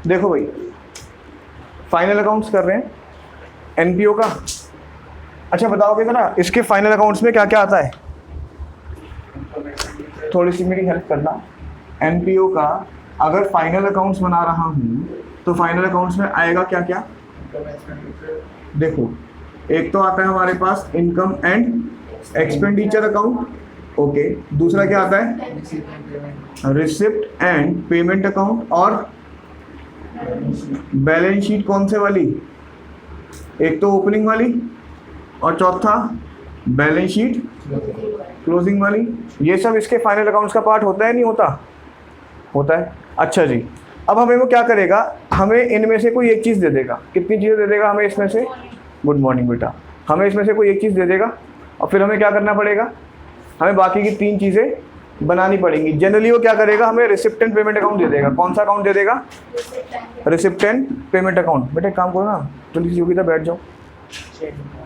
देखो भाई, final accounts कर रहे हैं एनपीओ का। अच्छा बताओगे ना इसके फाइनल अकाउंट्स में क्या क्या आता है, थोड़ी सी मेरी हेल्प करना। एनपीओ का अगर फाइनल अकाउंट्स बना रहा हूँ तो फाइनल अकाउंट्स में आएगा क्या क्या? देखो, एक तो आता है हमारे पास income and expenditure account, okay. दूसरा क्या आता है? Receipt and payment account. और बैलेंस शीट कौन से वाली? एक तो ओपनिंग वाली और चौथा बैलेंस शीट क्लोजिंग वाली। ये सब इसके फाइनल अकाउंट्स का पार्ट होता है नहीं होता? होता है। अच्छा जी, अब हमें वो क्या करेगा, हमें इनमें से कोई एक चीज़ दे देगा। कितनी चीज़ें दे देगा हमें इसमें से? गुड मॉर्निंग बेटा। हमें इसमें से कोई एक चीज़ दे देगा और फिर हमें क्या करना पड़ेगा, हमें बाकी की 3 चीज़ें बनानी पड़ेंगी। जनरली वो क्या करेगा, हमें रिसिप्ट एंड पेमेंट अकाउंट दे देगा। कौन सा अकाउंट दे देगा? Receipt and payment account. बेटा एक काम करो ना, जल्दी से योगिता बैठ जाओ।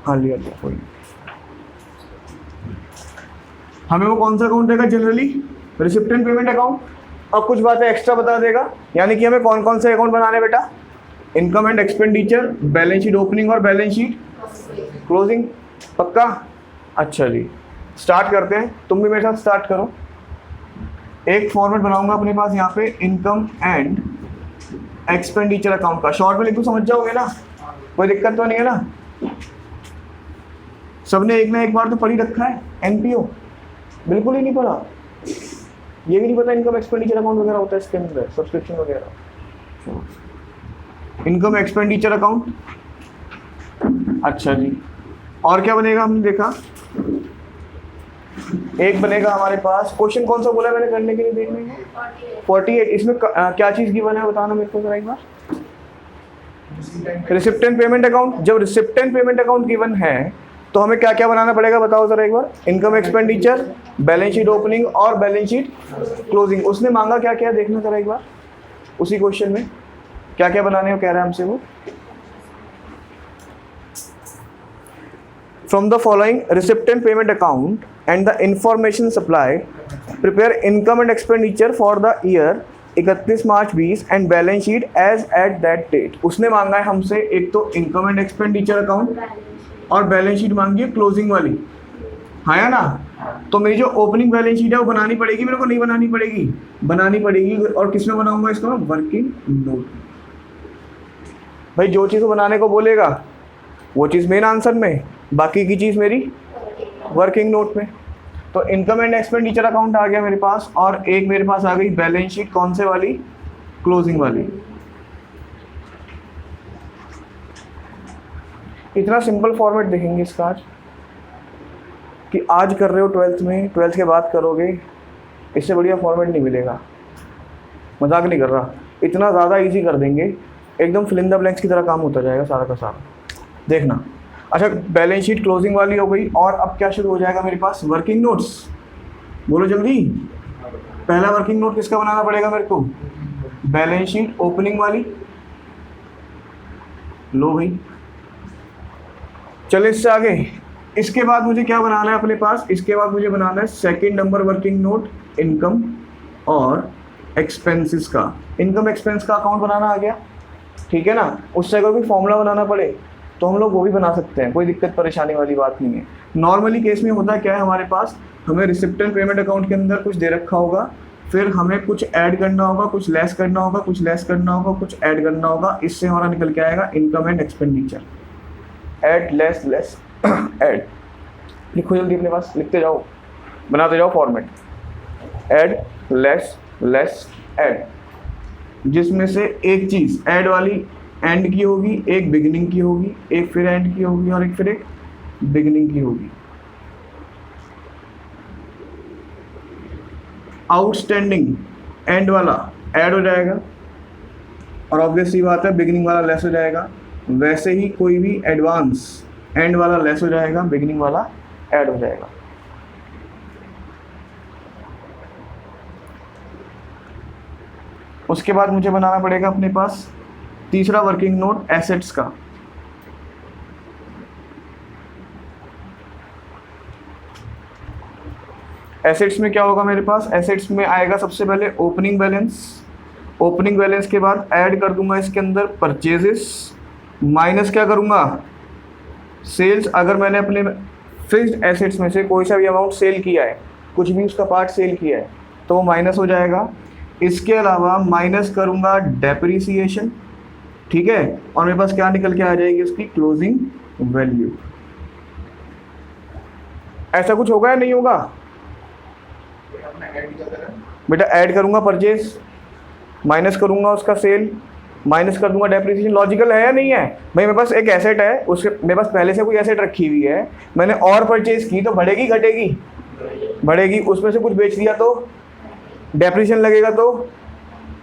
हाँ लिया लिया, कोई नहीं। हमें वो कौन सा अकाउंट देगा generally? Receipt and payment account. और कुछ बातें एक्स्ट्रा बता देगा, यानी कि हमें कौन कौन से अकाउंट बनाने बेटा? Income and expenditure, balance sheet opening और बैलेंस शीट क्लोजिंग। पक्का? अच्छा जी, स्टार्ट करते हैं। तुम भी मेरे साथ स्टार्ट करो। एक फॉर्मेट बनाऊंगा अपने पास यहाँ पे, इनकम एंड एक्सपेंडिचर अकाउंट का। शॉर्ट में लिख दूं, समझ जाओगे ना? कोई दिक्कत तो नहीं है ना? सबने एक ना एक बार तो पढ़ी रखा है एनपीओ? बिल्कुल ही नहीं पढ़ा? ये भी नहीं पता इनकम एक्सपेंडिचर अकाउंट वगैरह होता है इसके अंदर, सब्सक्रिप्शन वगैरह। इनकम एक्सपेंडिचर अकाउंट, अच्छा जी। और क्या बनेगा हमने देखा? एक बनेगा हमारे पास, क्वेश्चन कौन सा बोला मैंने करने के लिए देखने में? 48। इसमें क्या चीज़ गिवन है बताना मेरे को जरा एक बार। Receipt and payment account. जब receipt and payment account given है तो हमें क्या क्या बनाना पड़ेगा बताओ जरा एक बार। Income expenditure, balance sheet opening और बैलेंस शीट क्लोजिंग। उसने मांगा क्या क्या, देखना जरा एक बार उसी क्वेश्चन में क्या क्या बनाने को कह रहा है हमसे वो। From the following receipt and payment account and the information supply, prepare income and expenditure for the year 31 March 20 and balance sheet as at that date. उसने मांगा है हमसे एक तो इनकम एंड एक्सपेंडिचर अकाउंट और बैलेंस शीट मांगी है closing वाली, हाँ या ना? तो मेरी जो ओपनिंग बैलेंस शीट है वो बनानी पड़ेगी मेरे को, नहीं बनानी पड़ेगी? बनानी पड़ेगी। और किस में बनाऊंगा इसको? Working note. भाई जो चीज़ बनाने को बोलेगा वो चीज़ मेन आंसर में, बाकी की चीज़ मेरी वर्किंग नोट में। तो इनकम एंड एक्सपेंडिचर अकाउंट आ गया मेरे पास, और एक मेरे पास आ गई बैलेंस शीट, कौन से वाली? क्लोजिंग वाली। इतना सिंपल फॉर्मेट देखेंगे इसका आज, कि आज कर रहे हो 12th में, 12th के बाद करोगे, इससे बढ़िया फॉर्मेट नहीं मिलेगा। मजाक नहीं कर रहा, इतना ज़्यादा इजी कर देंगे, एकदम फिल इन द ब्लैंक्स की तरह काम होता जाएगा सारा का सारा, देखना। अच्छा, बैलेंस शीट क्लोजिंग वाली हो गई, और अब क्या शुरू हो जाएगा मेरे पास? Working notes. बोलो जल्दी। पहला वर्किंग नोट किसका बनाना पड़ेगा मेरे को? बैलेंस शीट ओपनिंग वाली। लो भाई, चलो इससे आगे। इसके बाद मुझे क्या बनाना है अपने पास? इसके बाद मुझे बनाना है second number working note, income और एक्सपेंसेस का। इनकम एक्सपेंस का अकाउंट बनाना आ गया, ठीक है ना? उससे अगर कोई फॉर्मूला बनाना पड़े तो हम लोग वो भी बना सकते हैं, कोई दिक्कत परेशानी वाली बात नहीं है। नॉर्मली केस में होता क्या है हमारे पास, हमें रिसिप्ट एंड पेमेंट अकाउंट के अंदर कुछ दे रखा होगा, फिर हमें कुछ ऐड करना होगा, कुछ लेस करना होगा, कुछ लेस करना होगा, कुछ ऐड करना होगा। इससे हमारा निकल के आएगा income and expenditure. Add, less, less, add. लिखो जल्दी अपने पास, लिखते जाओ, बनाते जाओ format. Add, less, less, add. जिसमें से एक चीज़ ऐड वाली एंड की होगी, एक बिगिनिंग की होगी, एक फिर एंड की होगी, और एक फिर एक बिगिनिंग की होगी। आउटस्टैंडिंग एंड वाला ऐड हो जाएगा, और ऑब्वियस सी बात है बिगिनिंग वाला लेस हो जाएगा। वैसे ही कोई भी एडवांस एंड वाला लेस हो जाएगा, बिगिनिंग वाला ऐड हो जाएगा। उसके बाद मुझे बनाना पड़ेगा अपने पास तीसरा वर्किंग नोट एसेट्स का। एसेट्स में क्या होगा मेरे पास? एसेट्स में आएगा सबसे पहले ओपनिंग बैलेंस, ओपनिंग बैलेंस के बाद ऐड कर दूंगा इसके अंदर परचेजेस, माइनस क्या करूंगा, सेल्स। अगर मैंने अपने फिक्स्ड एसेट्स में से कोई सा भी अमाउंट सेल किया है, कुछ भी उसका पार्ट सेल किया है, तो वो माइनस हो जाएगा। इसके अलावा माइनस करूंगा डेप्रिसिएशन, ठीक है, और मेरे पास क्या निकल के आ जाएगी उसकी क्लोजिंग वैल्यू। ऐसा कुछ होगा या नहीं होगा बेटा? ऐड करूंगा परचेज, माइनस करूंगा उसका सेल, माइनस कर दूंगा डेप्रिसिएशन। लॉजिकल है या नहीं है भाई? मेरे पास एक एसेट है, उसके मेरे पास पहले से कोई एसेट रखी हुई है, मैंने और परचेज की तो बढ़ेगी घटेगी? बढ़ेगी। उसमें से कुछ बेच दिया तो डेप्रिसिएशन लगेगा तो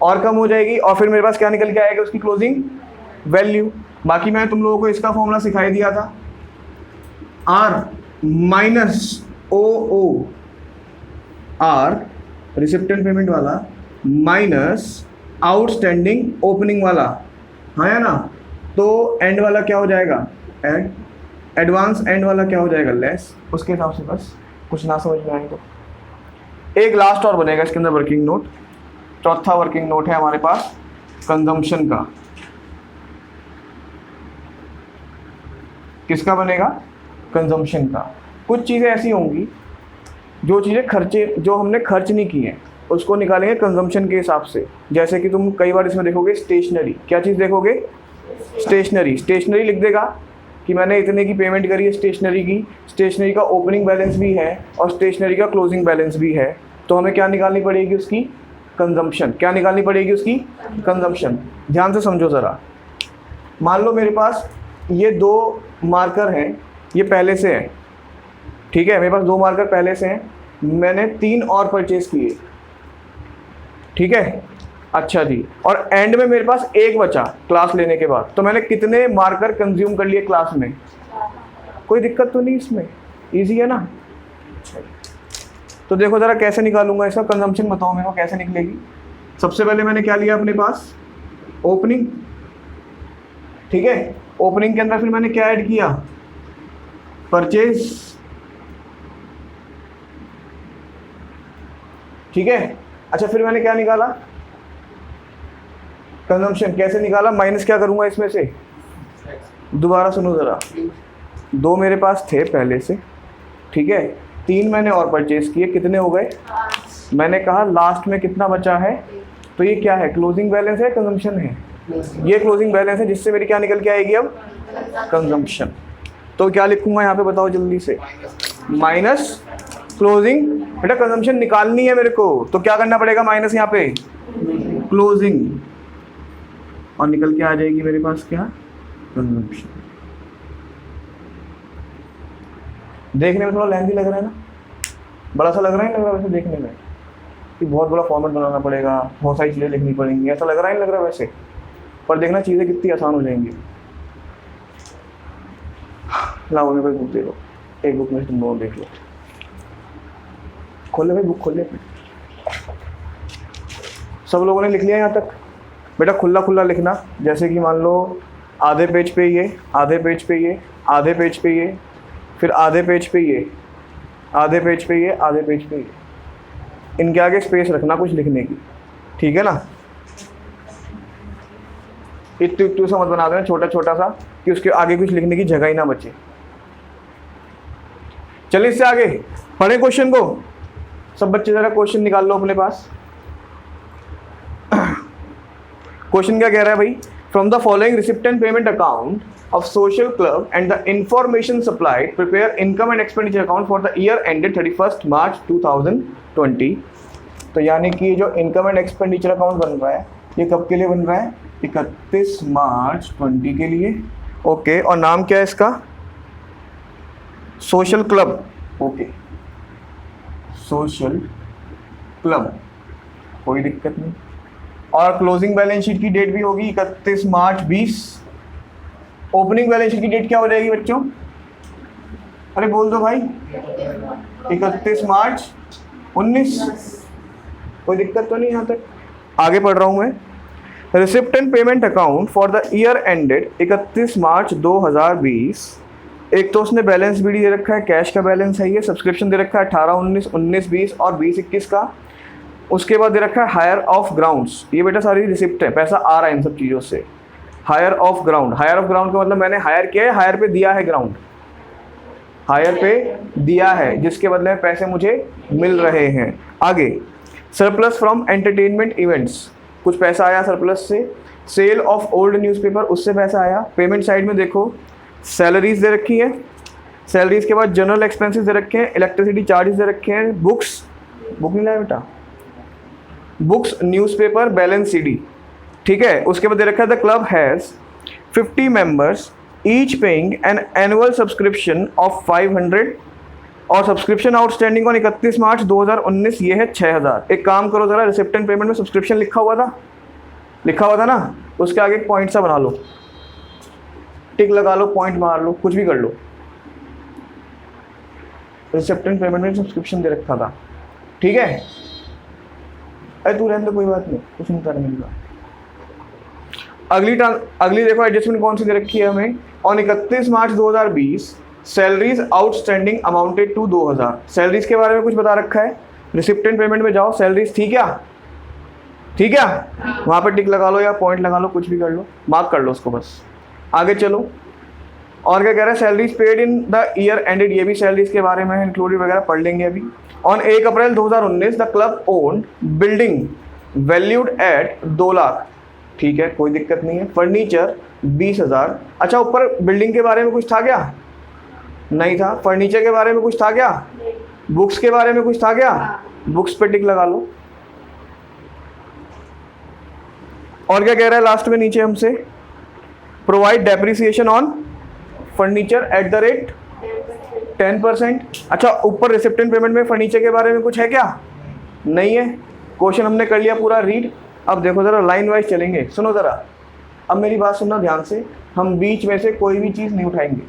और कम हो जाएगी, और फिर मेरे पास क्या निकल के आएगा उसकी क्लोजिंग वैल्यू। बाकी मैं तुम लोगों को इसका फॉर्मूला सिखाई दिया था, R minus O O, R receipt and payment वाला माइनस आउटस्टैंडिंग ओपनिंग वाला, हाँ या ना? तो एंड वाला क्या हो जाएगा, एड, एडवांस एंड वाला क्या हो जाएगा, लेस। उसके हिसाब से बस कुछ ना समझ में आए तो एक लास्ट और बनेगा इसके अंदर वर्किंग नोट। चौथा वर्किंग नोट है हमारे पास कंजम्पशन का। किसका बनेगा? कंजम्पशन का। कुछ चीज़ें ऐसी होंगी जो चीज़ें खर्चे, जो हमने खर्च नहीं की हैं, उसको निकालेंगे कंजम्पशन के हिसाब से। जैसे कि तुम कई बार इसमें देखोगे स्टेशनरी, क्या चीज़ देखोगे? स्टेशनरी। स्टेशनरी लिख देगा कि मैंने इतने की पेमेंट करी है स्टेशनरी की, स्टेशनरी का ओपनिंग बैलेंस भी है और स्टेशनरी का क्लोजिंग बैलेंस भी है, तो हमें क्या निकालनी पड़ेगी उसकी? कंजम्पशन। क्या निकालनी पड़ेगी उसकी? कंजम्पशन। ध्यान से समझो ज़रा। मान लो मेरे पास ये 2 मार्कर हैं, ये पहले से हैं, ठीक है, मेरे पास 2 मार्कर पहले से हैं, मैंने 3 और परचेज किए, ठीक है, अच्छा जी, और एंड में मेरे पास 1 बचा क्लास लेने के बाद, तो मैंने कितने मार्कर कंज्यूम कर लिए क्लास में? कोई दिक्कत तो नहीं इसमें, इजी है ना? तो देखो ज़रा कैसे निकालूंगा इसका कंजम्पशन, बताओ मेरे को कैसे निकलेगी। सबसे पहले मैंने क्या लिया अपने पास? ओपनिंग, ठीक है, ओपनिंग के अंदर फिर मैंने क्या ऐड किया? परचेज, ठीक है, अच्छा, फिर मैंने क्या निकाला? कंजम्पशन। कैसे निकाला? माइनस क्या करूंगा इसमें से? दोबारा सुनो ज़रा, 2 मेरे पास थे पहले से, ठीक है, 3 मैंने और परचेज किए, कितने हो गए? मैंने कहा लास्ट में कितना बचा है, तो ये क्या है? क्लोजिंग बैलेंस है, कंजम्पशन है? ये क्लोजिंग बैलेंस है, जिससे मेरी क्या निकल के आएगी अब? कंजम्पशन। तो क्या लिखूंगा यहाँ पे बताओ जल्दी से? Minus closing. बेटा कंजम्पशन निकालनी है मेरे को, तो क्या करना पड़ेगा? माइनस यहाँ पे क्लोजिंग, और निकल के आ जाएगी मेरे पास क्या? कंजम्पशन। देखने में थोड़ा लेंथी लग रहा है ना? बड़ा सा लग रहा है, लग रहा है वैसे देखने में कि बहुत बड़ा फॉर्मेट बनाना पड़ेगा, बहुत सारी चीज़ें लिखनी पड़ेंगी, ऐसा लग रहा है? नहीं लग रहा वैसे? पर देखना चीज़ें कितनी आसान हो जाएंगी। लाओ मेरे को बुक दे दो, एक बुक में तुम दोनों देख लो। खोले भाई, बुक खोले। सब लोगों ने लिख लिया यहाँ तक? बेटा खुला खुला लिखना, जैसे कि मान लो आधे पेज पे ये, आधे पेज पे ये, आधे पेज पे ये, फिर आधे पेज पे ये, आधे पेज पे ये, आधे पेज पे ये। इनके आगे स्पेस रखना कुछ लिखने की, ठीक है ना? इतू सा मत बना देना, छोटा छोटा सा, कि उसके आगे कुछ लिखने की जगह ही ना बचे। चलिए इससे आगे पढ़े क्वेश्चन को। सब बच्चे जरा क्वेश्चन निकाल लो अपने पास। क्वेश्चन क्या कह रहा है भाई? From the following receipt and payment account of social club and the information supplied prepare income and expenditure account for the year ended 31 March 2020। तो यानी कि जो इनकम एंड एक्सपेंडिचर अकाउंट बन रहा है, ये कब के लिए बन रहा है? 31 मार्च 20 के लिए। ओके, और नाम क्या है इसका? Social club. Okay, social club, कोई दिक्कत नहीं। और क्लोजिंग बैलेंस शीट की डेट भी होगी 31 मार्च 20। ओपनिंग बैलेंस शीट की डेट क्या हो जाएगी बच्चों? अरे बोल दो भाई, 31 मार्च 19। कोई दिक्कत तो नहीं यहाँ तक? आगे पढ़ रहा हूँ मैं। Receipt and payment account for the year ended 31 March 2020। एक तो उसने बैलेंस भी दे रखा है, कैश का बैलेंस है ये, सब्सक्रिप्शन दे रखा है 18, 19, 19, 20 और 20, 21 का। उसके बाद दे रखा है हायर ऑफ ग्राउंड्स, ये बेटा सारी रिसिप्ट है, पैसा आ रहा है इन सब चीज़ों से। Hire of ground, hire of ground का मतलब मैंने हायर किया है, हायर पे दिया है ग्राउंड, हायर पे दिया है, जिसके बदले में पैसे मुझे मिल रहे हैं। आगे सरप्लस फ्रॉम एंटरटेनमेंट इवेंट्स, कुछ पैसा आया सरप्लस से। सेल ऑफ ओल्ड न्यूज़पेपर, उससे पैसा आया। पेमेंट साइड में देखो सैलरीज दे रखी है, सैलरीज के बाद जनरल एक्सपेंसेस दे रखे हैं, इलेक्ट्रिसिटी चार्जेस दे रखे हैं, बुक्स, बुक नहीं लाया बेटा, बुक्स, न्यूज़पेपर, बैलेंस सीडी, ठीक है। उसके बाद दे रखा है the club has 50 members each paying an annual subscription of 500 और सब्सक्रिप्शन आउटस्टैंडिंग ऑन 31 मार्च 2019 ये है 6000। एक काम करो ज़रा, रिसिप्ट एंड पेमेंट में सब्सक्रिप्शन लिखा हुआ था ना, उसके आगे एक पॉइंट सा बना लो, टिक लगा लो, पॉइंट मार लो, कुछ भी कर लो। रिसिप्ट एंड पेमेंट में सब्सक्रिप्शन दे रखा था, ठीक है। अरे तू रहने दो, कोई बात नहीं, कुछ नहीं करने मिलेगा। अगली देखो एडजस्टमेंट कौन सी दे रखी है हमें। On 31 March 2020 salaries outstanding amounted to 2000। Salaries के बारे में कुछ बता रखा है, रिसिप्ट एंड पेमेंट में जाओ, सैलरीज थी क्या, ठीक है, वहाँ पे टिक लगा लो या पॉइंट लगा लो, कुछ भी कर लो, मार्क कर लो उसको बस। आगे चलो, और क्या कह रहा है, salaries paid in the year ended, ये भी सैलरीज के बारे में इंक्लूडेड वगैरह पढ़ लेंगे अभी। On 1 April 2019 the club owned building valued at 2 lakh, ठीक है, कोई दिक्कत नहीं है। फर्नीचर 20,000। अच्छा, ऊपर बिल्डिंग के बारे में कुछ था क्या, नहीं था। फर्नीचर के बारे में कुछ था क्या, बुक्स के बारे में कुछ था क्या, बुक्स पे टिक लगा लो। और क्या कह रहा है लास्ट में नीचे हमसे, provide depreciation on furniture at the rate 10%। अच्छा, ऊपर रिसिप्ट एंड पेमेंट में फर्नीचर के बारे में कुछ है क्या, नहीं है। क्वेश्चन हमने कर लिया पूरा रीड। अब देखो ज़रा लाइन वाइज चलेंगे, सुनो ज़रा, अब मेरी बात सुनना ध्यान से। हम बीच में से कोई भी चीज़ नहीं उठाएंगे,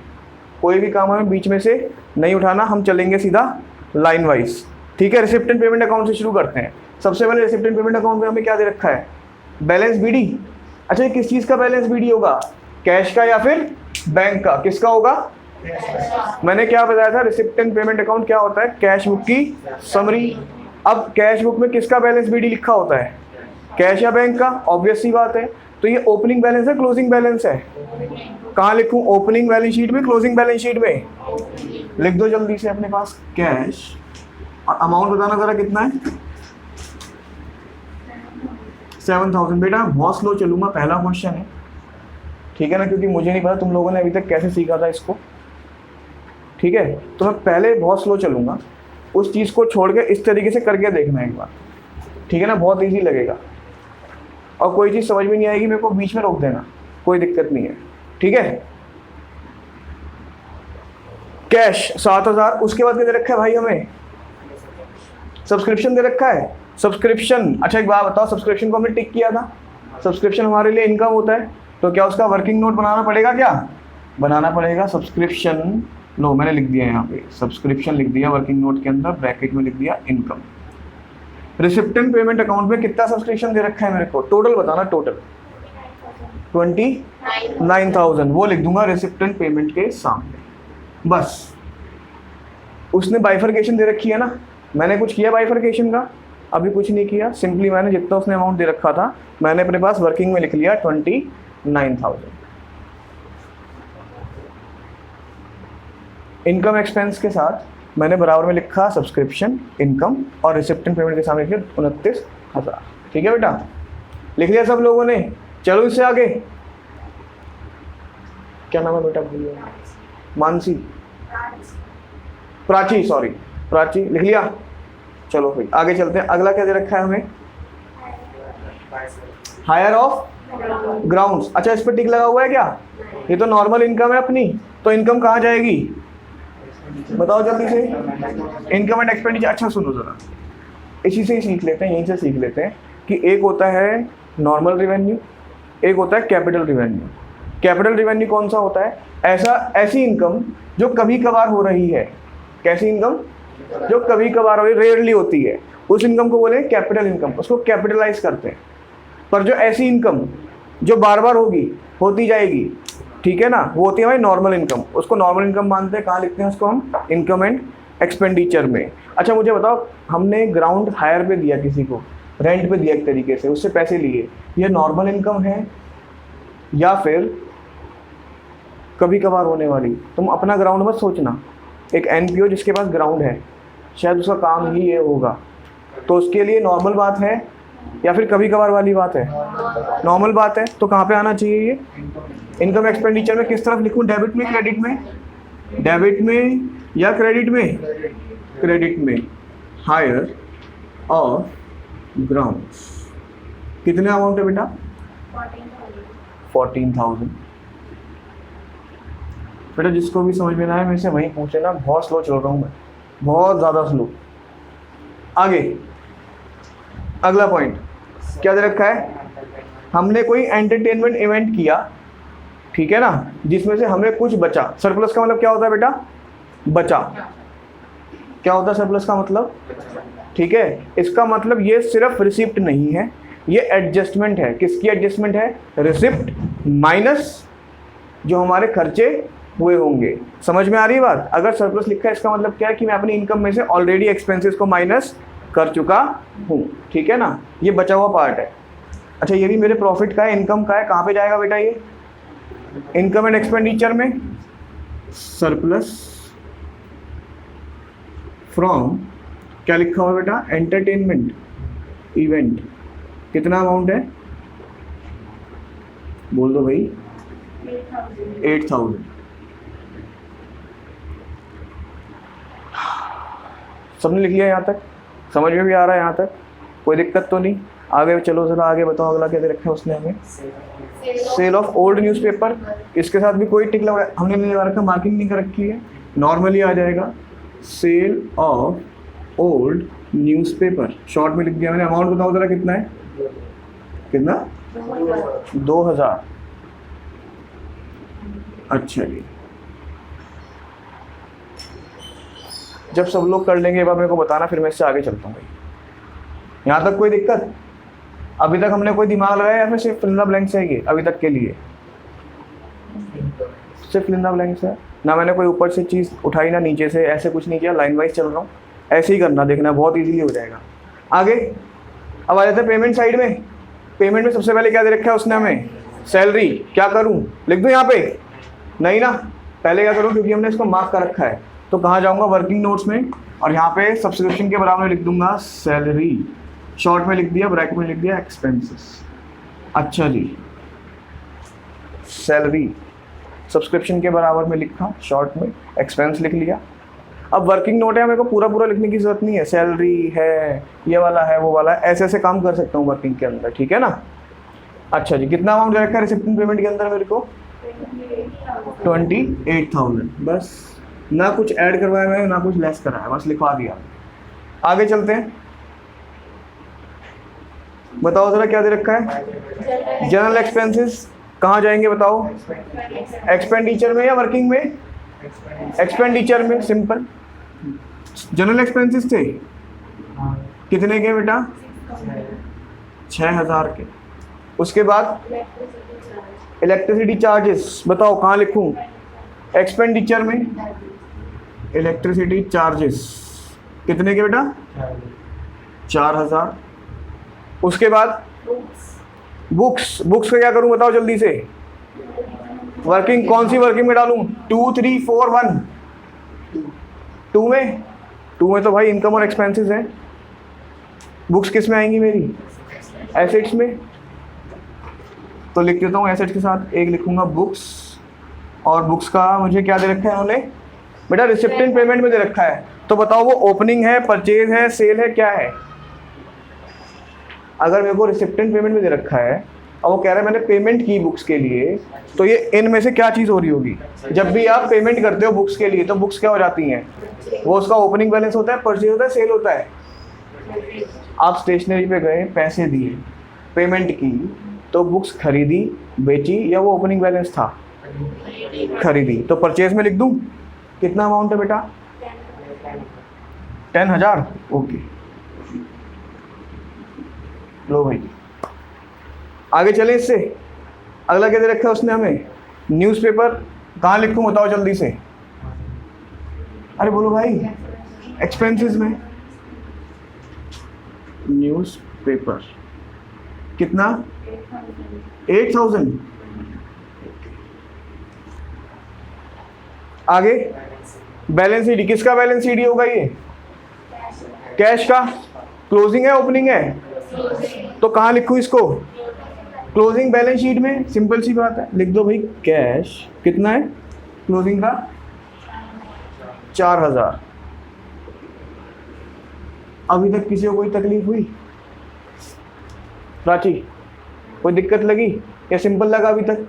कोई भी काम हमें बीच में से नहीं उठाना, हम चलेंगे सीधा लाइन वाइज, ठीक है। रिसिप्ट एंड पेमेंट अकाउंट से शुरू करते हैं। सबसे पहले रिसिप्ट एंड पेमेंट अकाउंट में हमें क्या दे रखा है, बैलेंस बीडी। अच्छा, ये किस चीज़ का बैलेंस बीडी होगा, कैश का या फिर बैंक का, किसका होगा, मैंने क्या बताया था, रिसिप्ट एंड पेमेंट अकाउंट क्या होता है, कैश बुक की समरी। अब कैश बुक में किसका बैलेंस बीडी लिखा होता है, कैश या बैंक का, ऑब्वियस सी बात है। तो ये ओपनिंग बैलेंस है, क्लोजिंग बैलेंस है, कहाँ लिखूं, ओपनिंग बैलेंस शीट में, क्लोजिंग बैलेंस शीट में, लिख दो जल्दी से अपने पास कैश, और अमाउंट बताना जरा कितना है, 7000। बेटा बहुत स्लो चलूंगा, पहला क्वेश्चन है, ठीक है ना, क्योंकि मुझे नहीं पता तुम लोगों ने अभी तक कैसे सीखा था इसको, ठीक है। तो मैं पहले बहुत स्लो चलूंगा, उस चीज़ को छोड़ के इस तरीके से करके देखना एक बार, ठीक है ना, बहुत ईजी लगेगा। और कोई चीज़ समझ में नहीं आएगी मेरे को बीच में रोक देना, कोई दिक्कत नहीं है, ठीक है। कैश 7000। उसके बाद क्या दे रखा है भाई हमें, सब्सक्रिप्शन दे रखा है, सब्सक्रिप्शन। अच्छा एक बात बताओ, सब्सक्रिप्शन को हमने टिक किया था, सब्सक्रिप्शन हमारे लिए इनकम होता है, तो क्या उसका वर्किंग नोट बनाना पड़ेगा, क्या बनाना पड़ेगा, सब्सक्रिप्शन। नो, मैंने लिख दिया यहाँ पे सब्सक्रिप्शन लिख दिया, वर्किंग नोट के अंदर ब्रैकेट में लिख दिया income. Receipt and payment account में कितना सब्सक्रिप्शन दे रखा है मेरे को, टोटल बताना, टोटल 29,000, वो लिख दूंगा रिसिप्ट एंड पेमेंट के सामने बस। उसने बाइफरकेशन दे रखी है ना, मैंने कुछ किया बाइफरकेशन का, अभी कुछ नहीं किया, सिंपली मैंने जितना उसने अमाउंट दे रखा था मैंने अपने पास वर्किंग में लिख लिया 29,000। इनकम एक्सपेंस के साथ मैंने बराबर में लिखा सब्सक्रिप्शन, इनकम, और रिसिप्ट एंड पेमेंट के सामने लिखा 29,000, ठीक है बेटा, लिख लिया सब लोगों ने। चलो इससे आगे, क्या नाम है बेटा, भूलिए, मानसी, प्राची, सॉरी प्राची, लिख लिया। चलो भाई आगे चलते हैं, अगला क्या दे रखा है हमें, हायर ऑफ ग्राउंड्स। अच्छा, इस पर टिक लगा हुआ है क्या, ये तो नॉर्मल इनकम है अपनी, तो इनकम कहाँ जाएगी बताओ जल्दी से, इनकम एंड एक्सपेंडिचर। अच्छा सुनो जरा, इसी से ही सीख लेते हैं, यहीं से सीख लेते हैं कि एक होता है नॉर्मल रिवेन्यू, एक होता है कैपिटल रिवेन्यू। कैपिटल रिवेन्यू कौन सा होता है, ऐसी इनकम जो कभी कभार हो रही है, कैसी इनकम जो कभी कभार हो रही, रेयरली होती है, उस इनकम को बोले कैपिटल इनकम, उसको कैपिटलाइज करते हैं। पर जो ऐसी इनकम जो बार बार होगी, होती जाएगी, ठीक है ना, वो होती है हमारी नॉर्मल इनकम, उसको नॉर्मल इनकम मानते हैं। कहाँ लिखते हैं उसको हम, इनकम एंड एक्सपेंडिचर में। अच्छा मुझे बताओ, हमने ग्राउंड हायर पे दिया, किसी को रेंट पे दिया एक तरीके से, उससे पैसे लिए, ये नॉर्मल इनकम है या फिर कभी कभार होने वाली? तुम अपना ग्राउंड मत सोचना, एक एनपीओ जिसके पास ग्राउंड है शायद उसका काम ही ये होगा, तो उसके लिए नॉर्मल बात है या फिर कभी कभार वाली बात है? नॉर्मल बात है। तो कहाँ पे आना चाहिए ये? इनकम एक्सपेंडिचर में किस तरफ लिखूँ, डेबिट में क्रेडिट में? डेबिट में या क्रेडिट में? क्रेडिट में। हायर और ग्राउंड्स कितने अमाउंट है बेटा? 14,000। बेटा जिसको भी समझ में ना आए मेरे से वही पूछ लेना, बहुत स्लो चल रहा हूँ मैं, बहुत ज़्यादा स्लो। आगे अगला पॉइंट क्या दे रखा है? हमने कोई एंटरटेनमेंट इवेंट किया, ठीक है ना, जिसमें से हमें कुछ बचा। सरप्लस का मतलब क्या होता है बेटा? बचा। क्या होता है सरप्लस का मतलब? ठीक है, इसका मतलब ये सिर्फ रिसिप्ट नहीं है, ये एडजस्टमेंट है। किसकी एडजस्टमेंट है? रिसिप्ट माइनस जो हमारे खर्चे हुए होंगे। समझ में आ रही है बात? अगर सरप्लस लिखा है इसका मतलब क्या है कि मैं अपनी इनकम में से ऑलरेडी एक्सपेंसेस को माइनस कर चुका हूँ, ठीक है ना, ये बचा हुआ पार्ट है। अच्छा ये भी मेरे प्रॉफिट का है, इनकम का है, कहाँ पे जाएगा बेटा ये? इनकम एंड एक्सपेंडिचर में। सरप्लस फ्रॉम क्या लिखा हुआ बेटा? Entertainment event. कितना अमाउंट है? बोल दो भाई। 8,000। सबने लिख लिया यहाँ तक? समझ में भी आ रहा है यहाँ तक? कोई दिक्कत तो नहीं? आगे चलो जरा, आगे बताओ अगला क्या दे रखा है उसने हमें? Sale of old newspaper. इसके साथ भी कोई टिक लगा हमने नहीं लगा रखा, मार्किंग नहीं कर रखी है, नॉर्मली आ जाएगा। Sale of old newspaper short में लिख दिया मैंने। अमाउंट बताओ जरा कितना है? कितना? 2,000। अच्छा जी, जब सब लोग कर लेंगे एक बार मेरे को बताना, फिर मैं इससे आगे चलता हूँ भाई। यहाँ तक कोई दिक्कत? अभी तक हमने कोई दिमाग लगाया या फिर सिर्फ फिल इन द ब्लैंक्स है ये अभी तक के लिए? सिर्फ फिल इन द ब्लैंक्स है ना, मैंने कोई ऊपर से चीज़ उठाई ना नीचे से, ऐसे कुछ नहीं किया, लाइन वाइज चल रहा हूँ। ऐसे ही करना, देखना बहुत इजीली हो जाएगा। आगे अब आ जाते हैं पेमेंट साइड में। पेमेंट में सबसे पहले क्या दे रखा है उसने हमें? सैलरी। क्या करूँ, लिख दूँ यहाँ पे? नहीं ना, पहले क्या करूँ, क्योंकि हमने इसको मार्क कर रखा है, तो कहाँ जाऊँगा? वर्किंग नोट्स में, और यहाँ पे सब्सक्रिप्शन के बराबर लिख दूंगा सैलरी। शॉर्ट में लिख दिया, ब्रैकेट में लिख दिया एक्सपेंसेस। अच्छा जी, सैलरी सब्सक्रिप्शन के बराबर में लिखा, शॉर्ट में एक्सपेंस लिख लिया। अब वर्किंग नोट है, मेरे को पूरा पूरा लिखने की जरूरत नहीं है, सैलरी है, ये वाला है, वो वाला है, ऐसे ऐसे काम कर सकता हूँ वर्किंग के अंदर, ठीक है ना। अच्छा जी, कितना अमाउंट रखा है रिसिप्ट पेमेंट के अंदर मेरे को? 28,000। बस, ना कुछ ऐड करवाया मैंने ना कुछ लेस कराया, बस लिखवा दिया। आगे चलते हैं, बताओ जरा क्या दे रखा है? General expenses. कहाँ जाएंगे बताओ? एक्सपेंडिचर में या वर्किंग में? एक्सपेंडिचर में। सिंपल, जनरल एक्सपेंसेस थे कितने के बेटा? 6,000 के। उसके बाद इलेक्ट्रिसिटी चार्जेस, बताओ कहाँ लिखूं? एक्सपेंडिचर में। इलेक्ट्रिसिटी चार्जेस कितने के बेटा? 4,000। उसके बाद बुक्स। बुक्स का क्या करूं बताओ जल्दी से? वर्किंग, कौन सी वर्किंग में डालूं? 2, 3, 4, 1। 2 में? 2 में तो भाई इनकम और एक्सपेंसेस हैं। बुक्स किस में आएंगी मेरी? एसेट्स में। तो लिख देता हूँ एसेट्स के साथ एक लिखूंगा बुक्स, और बुक्स का मुझे क्या दे रखा है उन्होंने? बेटा रिसिप्टेंट पेमेंट में दे रखा है, तो बताओ वो ओपनिंग है, परचेज है, सेल है, क्या है? अगर मेरे को रिसिप्टेंट पेमेंट में दे रखा है और वो कह रहा है मैंने पेमेंट की बुक्स के लिए, तो ये इनमें से क्या चीज़ हो रही होगी? जब भी आप पेमेंट करते हो बुक्स के लिए तो बुक्स क्या हो जाती हैं? वो उसका ओपनिंग बैलेंस होता है, परचेज होता है, सेल होता है। आप स्टेशनरी पे गए, पैसे दिए, पेमेंट की, तो बुक्स खरीदी, बेची, या वो ओपनिंग बैलेंस था? खरीदी। तो परचेज में लिख दूं? कितना अमाउंट है बेटा? 10,000। ओके, लो भाई आगे चले इससे। अगला क्या दे रखा है उसने हमें? न्यूज़पेपर। कहाँ लिखूं बताओ जल्दी से? अरे बोलो भाई। एक्सपेंसेस में न्यूज़ पेपर कितना 8,000। आगे बैलेंस शीट, किसका बैलेंस शीट होगा ये? कैश का। क्लोजिंग है ओपनिंग है? तो कहाँ लिखूं इसको? क्लोजिंग बैलेंस शीट में। सिंपल सी बात है, लिख दो भाई कैश कितना है क्लोजिंग का 4,000। अभी तक किसी को कोई तकलीफ हुई? प्राची कोई दिक्कत लगी या सिंपल लगा? अभी तक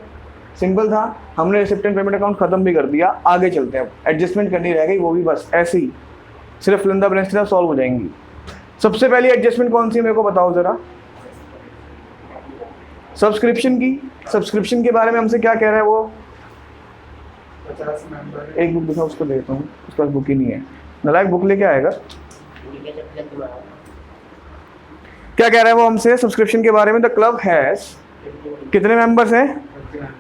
सिंपल था। हमने रिसिप्टेंट पेमेंट अकाउंट खत्म भी कर दिया, आगे चलते हैं। एडजस्टमेंट करनी रह गई, वो भी बस ऐसे ही सिर्फ लंदा बैलेंस के साथ सॉल्व हो जाएंगी। सबसे पहली एडजस्टमेंट कौन सी है मेरे को बताओ जरा? सब्सक्रिप्शन की। सब्सक्रिप्शन के बारे में हमसे क्या कह रहा है वो? 50 मेंबर। एक बुक दिखा, उसको देता हूँ, उसके पास बुक ही नहीं है। नालायक बुक लेके आएगा। क्या कह रहा है वो हमसे सब्सक्रिप्शन के बारे में? द क्लब हैज कितने मेंबर्स हैं?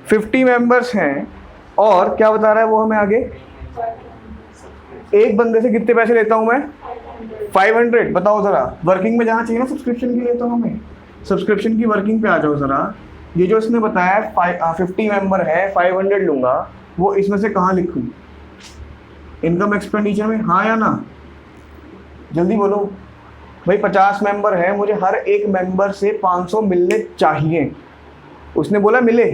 50 मेंबर्स हैं। और क्या बता रहा है वो हमें आगे? एक बंदे से कितने पैसे लेता हूं मैं? 500। बताओ जरा, वर्किंग में जाना चाहिए ना सब्सक्रिप्शन की लेता हूं हमें। सब्सक्रिप्शन की वर्किंग पे आ जाओ जरा। ये जो इसने बताया 50 मेंबर है, 500 लूंगा, वो इसमें से कहाँ लिखूं? इनकम एक्सपेंडिचर में, हाँ या ना? जल्दी बोलो भाई। 50 मेंबर है, मुझे हर एक मेंबर से 500 मिलने चाहिए। उसने बोला मिले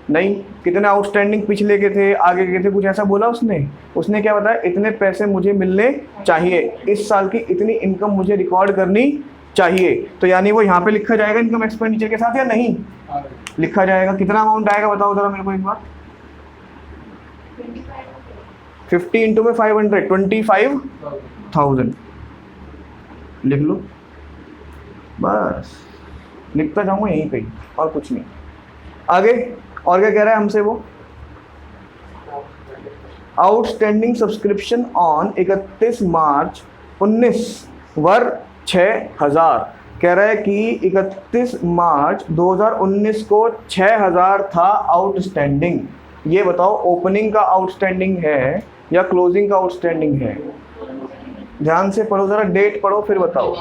नहीं। कितने आउटस्टैंडिंग पिछले के थे, आगे के थे, कुछ ऐसा बोला उसने? उसने क्या बताया? इतने पैसे मुझे मिलने चाहिए, इस साल की इतनी इनकम मुझे रिकॉर्ड करनी चाहिए। तो यानी वो यहाँ पे लिखा जाएगा इनकम एक्सपेंडिचर के साथ या नहीं लिखा जाएगा? कितना अमाउंट आएगा बताओ जरा मेरे को एक बार। 50 इंटू में 500, 25,000 लिख लो। बस लिखता जाऊंगा यहीं पे, और कुछ नहीं। आगे और क्या कह रहा है हमसे वो? आउटस्टैंडिंग सब्सक्रिप्शन ऑन 31 मार्च 19 वर 6,000। कह रहा है कि 31 मार्च 2019 को 6,000 था आउटस्टैंडिंग। ये बताओ ओपनिंग का आउटस्टैंडिंग है या क्लोजिंग का आउटस्टैंडिंग है? ध्यान से पढ़ो जरा, डेट पढ़ो फिर बताओ।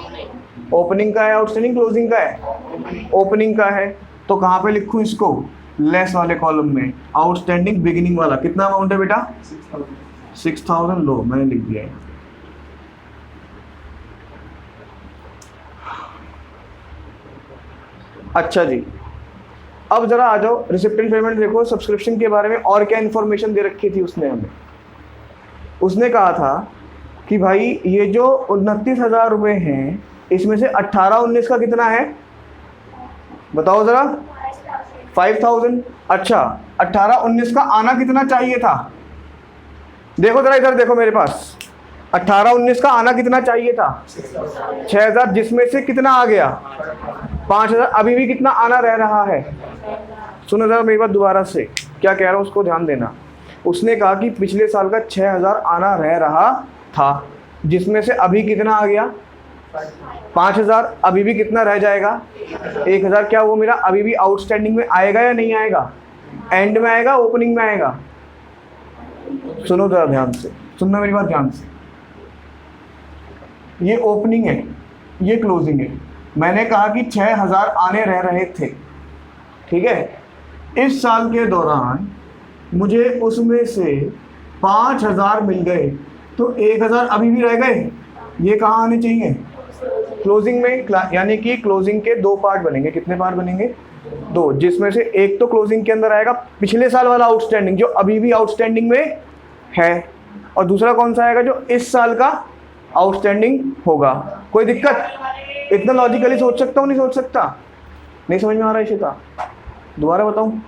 ओपनिंग का है आउटस्टैंडिंग, क्लोजिंग का है? ओपनिंग का है। तो कहाँ पे लिखूं इसको? लेस वाले कॉलम में। आउटस्टैंडिंग बिगिनिंग वाला कितना अमाउंट है बेटा? 6,000। लो मैंने लिख दिया है। अच्छा जी, अब जरा आ जाओ रिसिप्टेंट पेमेंट। देखो सब्सक्रिप्शन के बारे में और क्या इन्फॉर्मेशन दे रखी थी उसने हमें। उसने कहा था कि भाई ये जो 29,000 रुपये हैं, इसमें से 18-19 का कितना है बताओ जरा? 5,000। अच्छा, 18-19 का आना कितना चाहिए था? देखो जरा इधर देखो मेरे पास। 18-19 का आना कितना चाहिए था? 6,000, जिसमें से कितना आ गया? 5,000। अभी भी कितना आना रह रहा है? सुनो जरा मेरी बात दोबारा से, क्या कह रहा हूँ उसको ध्यान देना। उसने कहा कि पिछले साल का 6,000 आना रह रहा था, जिसमें से अभी कितना आ गया? 5,000। अभी भी कितना रह जाएगा? 1,000। क्या वो मेरा अभी भी आउटस्टैंडिंग में आएगा या नहीं आएगा? एंड में आएगा, ओपनिंग में आएगा? सुनो जरा ध्यान से, सुनना मेरी बात ध्यान से। ये ओपनिंग है, ये क्लोजिंग है। मैंने कहा कि 6,000 आने रह रहे थे, ठीक है? इस साल के दौरान मुझे उसमें से 5,000 मिल गए, तो 1,000 अभी भी रह गए। ये कहाँ आने चाहिए? क्लोजिंग में। यानी कि क्लोजिंग के दो पार्ट बनेंगे। कितने पार्ट बनेंगे? 2, जिसमें से एक तो क्लोजिंग के अंदर आएगा पिछले साल वाला आउटस्टैंडिंग जो अभी भी आउटस्टैंडिंग में है, और दूसरा कौन सा आएगा? जो इस साल का आउटस्टैंडिंग होगा। कोई दिक्कत? इतना लॉजिकली सोच सकता हूँ, नहीं सोच सकता? नहीं समझ में आ रहा है इशिता? दोबारा बताऊँ?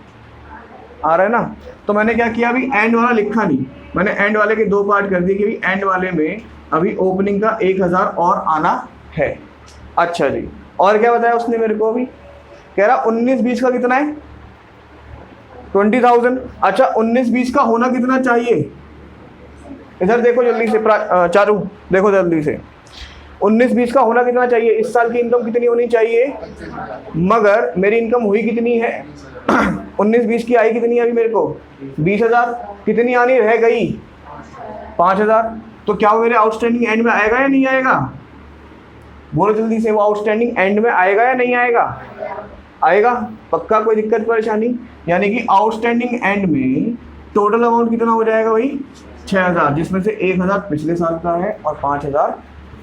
आ रहा है ना? तो मैंने क्या किया, अभी एंड वाला लिखा नहीं, मैंने एंड वाले के 2 पार्ट कर दिए कि अभी एंड वाले में अभी ओपनिंग का 1,000 और आना है। अच्छा जी, और क्या बताया उसने मेरे को? अभी कह रहा 19-20 का कितना है? 20,000। अच्छा, 19-20 का होना कितना चाहिए? इधर देखो जल्दी से चारू, देखो जल्दी से। 19-20 का होना कितना चाहिए? इस साल की इनकम कितनी होनी चाहिए? मगर मेरी इनकम हुई कितनी है? 19-20 की आई कितनी है अभी मेरे को? 20,000। कितनी आनी रह गई? 5,000। तो क्या वो मेरे आउटस्टैंडिंग एंड में आएगा या नहीं आएगा? बोलो जल्दी से, वो आउटस्टैंडिंग एंड में आएगा या नहीं आएगा? आएगा पक्का, कोई दिक्कत परेशानी? यानी कि आउटस्टैंडिंग एंड में टोटल अमाउंट कितना हो जाएगा भाई? 6000, जिसमें से 1000 पिछले साल का है और 5000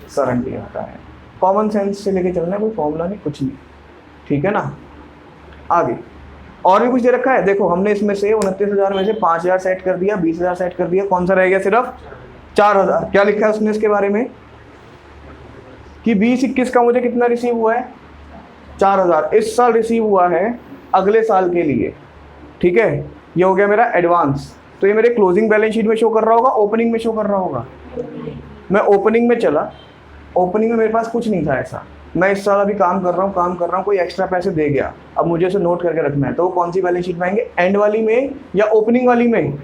करंट ईयर का है। कॉमन सेंस से लेके चलना है, कोई फॉर्मूला नहीं, कुछ नहीं, ठीक है ना। आगे और भी कुछ दे रखा है, देखो हमने इसमें से 29,000 में से 5,000 सेट कर दिया, 20,000 सेट कर दिया, कौन सा रह गया? सिर्फ 4,000। क्या लिखा है उसने इसके बारे में कि 20-21 का मुझे कितना रिसीव हुआ है? 4,000 इस साल रिसीव हुआ है अगले साल के लिए, ठीक है। ये हो गया मेरा एडवांस। तो ये मेरे क्लोजिंग बैलेंस शीट में शो कर रहा होगा, ओपनिंग में शो कर रहा होगा? मैं ओपनिंग में चला, ओपनिंग में मेरे पास कुछ नहीं था ऐसा, मैं इस साल अभी काम कर रहा हूँ, कोई एक्स्ट्रा पैसे दे गया, अब मुझे उसे नोट करके रखना है, तो वो कौन सी बैलेंस शीट में आएंगे? एंड वाली में या ओपनिंग वाली में?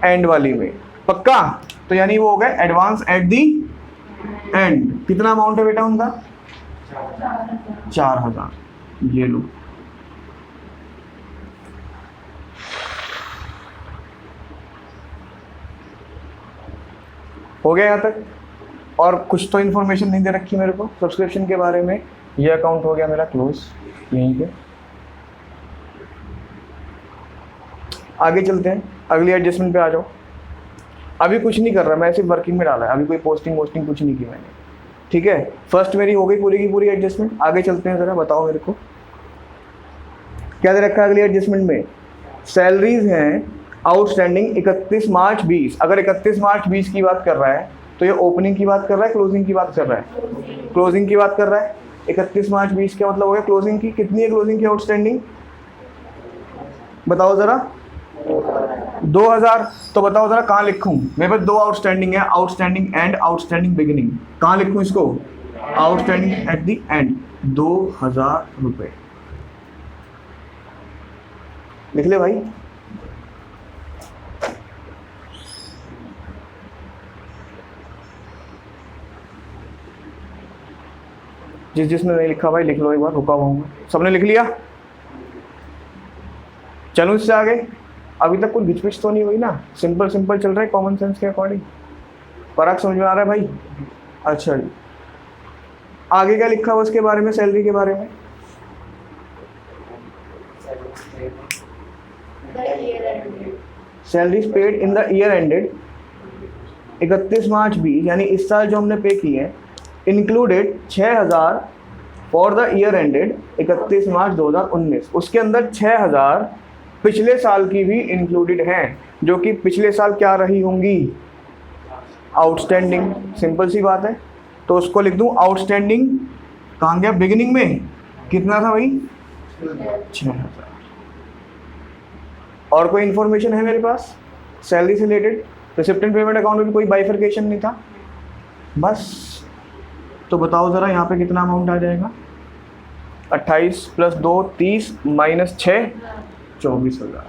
एंड वाली में, पक्का। तो यानी वो हो गया एडवांस एट दी एंड। कितना अमाउंट है बेटा उनका? 4,000। ये लो, हो गया यहाँ तक। और कुछ तो इन्फॉर्मेशन नहीं दे रखी मेरे को सब्सक्रिप्शन के बारे में। ये अकाउंट हो गया मेरा क्लोज यहीं पे। आगे चलते हैं, अगली एडजस्टमेंट पे आ जाओ। अभी कुछ नहीं कर रहा मैं, सिर्फ वर्किंग में डाला है, अभी कोई पोस्टिंग कुछ नहीं की मैंने, ठीक है। फर्स्ट मेरी हो गई पूरी की पूरी एडजस्टमेंट। आगे चलते हैं, ज़रा बताओ मेरे को क्या दे रखा है अगली एडजस्टमेंट में। सैलरीज हैं आउटस्टैंडिंग 31 मार्च 20। अगर 31 मार्च 20 की बात कर रहा है तो ये ओपनिंग की बात कर रहा है, क्लोजिंग की बात कर रहा है? क्लोजिंग की बात कर रहा है। 31 मार्च 20 का मतलब हो गया क्लोजिंग की। कितनी है क्लोजिंग की आउटस्टैंडिंग? बताओ ज़रा। 2000। तो बताओ ज़रा कहाँ लिखूँ? मेरे पास दो आउटस्टैंडिंग है, आउटस्टैंडिंग एंड, आउटस्टैंडिंग बिगिनिंग। कहाँ लिखूँ इसको? Outstanding at the end. 2000 रुपये लिख ले भाई। जिसने नहीं लिखा भाई लिख लो एक बार, रुका हुआ हूँ। सबने लिख लिया? चलो इससे आगे। अभी तक कोई घिचपिच तो नहीं हुई ना? सिंपल सिंपल चल रहा है कॉमन सेंस के अकॉर्डिंग। फर्क समझ में आ रहा है भाई? अच्छा जी, आगे क्या लिखा हुआ उसके बारे में, सैलरी के बारे में? Salaries paid in the year ended 31 March 20, यानी इस साल जो हमने पे की है, included 6,000 for the year ended 31 मार्च 2019। उसके अंदर 6,000 पिछले साल की भी इंक्लूडेड हैं, जो कि पिछले साल क्या रही होंगी? आउटस्टैंडिंग। सिंपल सी बात है, तो उसको लिख दूं आउटस्टैंडिंग। कहाँ गया? बिगिनिंग में कितना था भाई? 6,000। और कोई इन्फॉर्मेशन है मेरे पास सैलरी से रिलेटेड? रिसिप्टेंट पेमेंट अकाउंट में भी कोई बाइफर्केशन नहीं था, बस। तो बताओ ज़रा यहाँ पे कितना अमाउंट आ जाएगा? 28 + 2 30 - 6 24,000।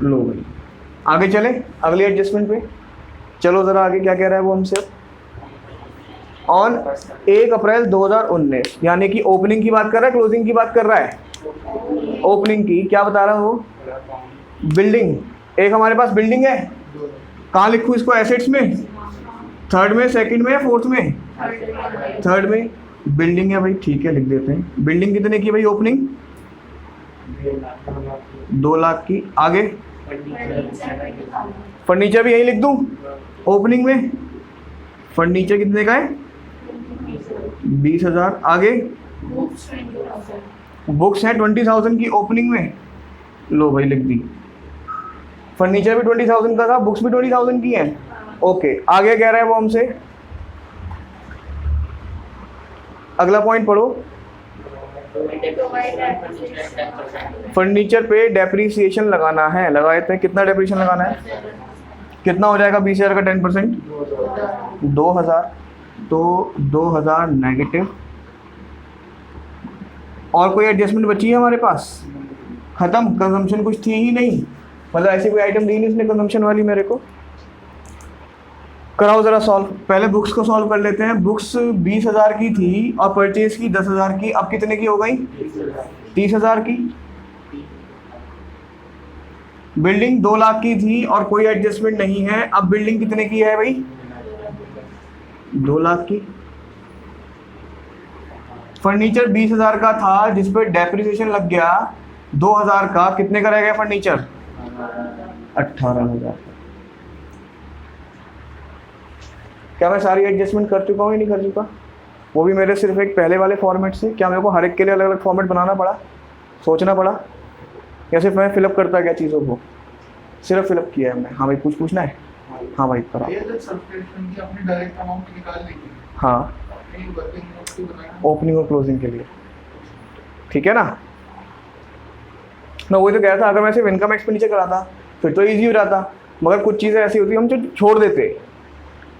लो भाई, आगे चले अगली एडजस्टमेंट पे। चलो ज़रा आगे क्या कह रहा है वो हमसे। ऑन 1 अप्रैल 2019, यानी कि ओपनिंग की बात कर रहा है, क्लोजिंग की बात कर रहा है? ओपनिंग की। क्या बता रहा है वो? बिल्डिंग। एक हमारे पास बिल्डिंग है, कहाँ लिखूँ इसको? एसेट्स में, थर्ड में, सेकंड में या फोर्थ में? थर्ड में बिल्डिंग है भाई, ठीक है लिख देते हैं। बिल्डिंग कितने की भाई ओपनिंग? 2 लाख की। आगे फर्नीचर भी यही लिख दूं ओपनिंग में? फर्नीचर कितने का है? 20,000। आगे बुक्स हैं 20,000 की ओपनिंग में। लो भाई लिख दी। फर्नीचर भी 20,000 का था, बुक्स भी 20,000 की हैं। ओके, आगे कह रहा है वो हमसे, अगला पॉइंट पढ़ो। फर्नीचर पे डेप्रीसिएशन लगाना है, लगाए थे। कितना डेप्रीसिएशन लगाना है? कितना हो जाएगा 20,000 का 10%? 2,000। तो 2,000 नेगेटिव। और कोई एडजस्टमेंट बची है हमारे पास? खत्म। कंजम्पशन कुछ थी ही नहीं, मतलब ऐसी कोई आइटम दी नहीं इसने कंजम्पशन वाली मेरे को। कराओ ज़रा सॉल्व। पहले बुक्स को सॉल्व कर लेते हैं। बुक्स 20,000 की थी और परचेज की 10,000 की। अब कितने की हो गई? 30,000 की। बिल्डिंग 2 लाख की थी और कोई एडजस्टमेंट नहीं है, अब बिल्डिंग कितने की है भाई? 2 लाख की। फर्नीचर 20,000 का था जिस पर डेप्रिसिएशन लग गया 2,000 का, कितने का रह गया फर्नीचर? 18,000। क्या मैं सारी एडजस्टमेंट कर चुका हूँ या नहीं कर चुका? वो भी मेरे सिर्फ एक पहले वाले फॉर्मेट से। क्या मेरे को हर एक के लिए अलग अलग फॉर्मेट बनाना पड़ा, सोचना पड़ा, या सिर्फ मैं फिलअप करता गया चीज़ों को? सिर्फ फिलअप किया है हमने। हाँ भाई कुछ पूछना है? हाँ भाई करा। ये जो सब्सक्रिप्शन की अपनी डायरेक्ट अमाउंट निकाल लेंगे, हाँ, अपनी वर्किंग नोट की बनाना। ओपनिंग और क्लोजिंग के लिए, ठीक है ना? मैं वही तो कह रहा था, अगर मैं सिर्फ इनकम एक्सपेंडिचर कराता फिर तो ईजी हो जाता, मगर कुछ चीज़ें ऐसी होती हम जो छोड़ देते।